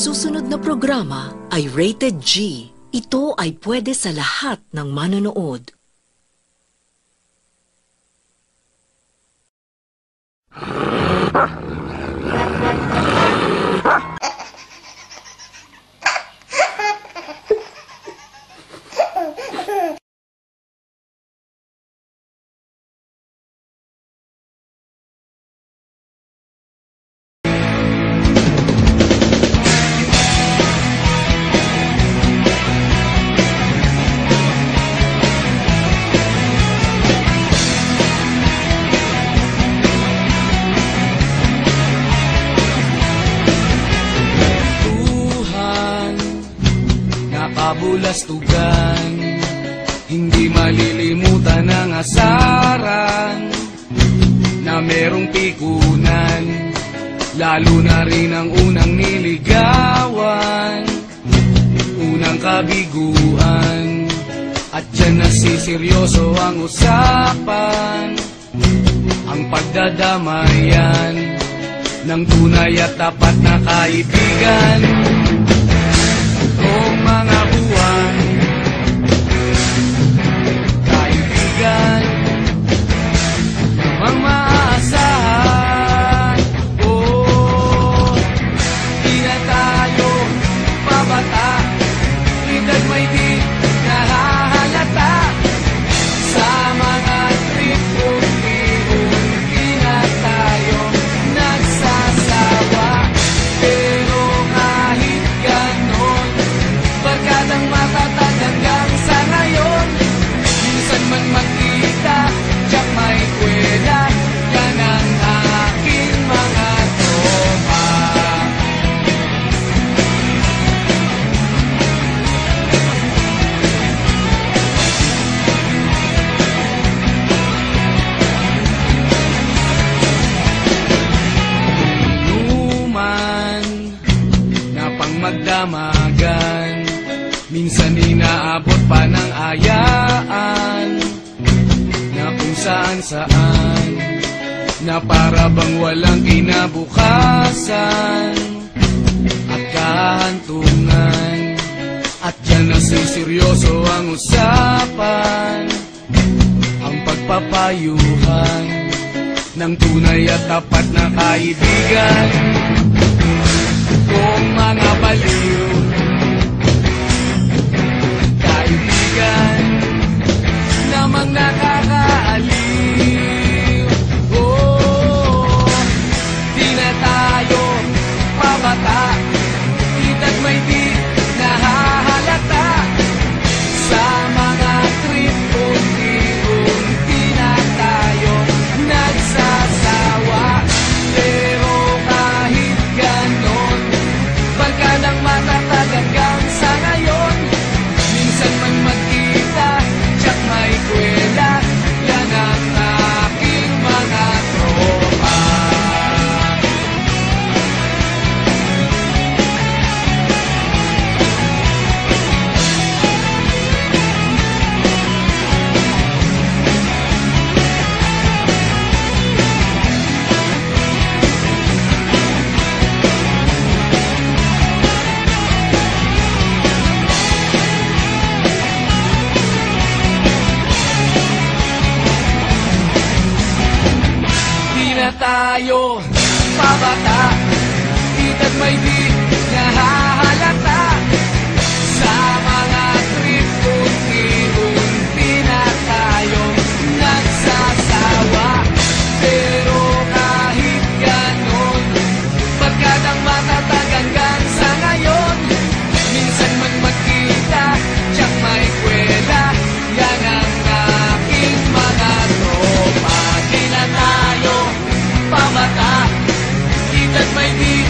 susunod na programa ay rated G. Ito ay pwede sa lahat ng manonood. Kabulastugan, hindi malilimutan ang asaran na merong pikunan, lalo na rin ang unang niligawan, unang kabiguan, at dyan nasiseryoso ang usapan, ang pagdadamayan ng tunay at tapat na kaibigan. Noong mga buwan, kaibigan, namang maaasahan. Oh, di na tayo pabata, edad may di nahahalata. Sa mga trip unti-unti na tayo nagsasawa. Pero kahit ganon, barkadang matatag hanggang sa ngayon. Minsan man magkita, tiyak may kwela, yan ang aking mga tropa. Inuman na pang magdamagan, minsan inaabot pa ng ayaan, na kung saan-saan, na para bang walang kinabukasan at kahantungan. At dyan na seryoso ang usapan, ang pagpapayuhan ng tunay at tapat na kaibigan. Kung mga baliw, kaibigan, namang nakakaaliw. Oh, di na tayo pabata, edad may di nahahalata. Sa mga trip unti-unti na tayo nagsasawa. Pero kahit ganon, barkadang matatag hanggang sa ngayon. Minsan man magkita, tiyak may kwela, yan ang aking mga tropa. Di na tayo pabata, edad may di nahahalata. Sa mga trip unti-unti na tayo nagsasawa. Pero kahit ganon, barkadang matatag hanggang sa ngayon. Minsan man magkita, tiyak may kwela, yan ang aking mga tropa. Di na tayo pabata, edad may di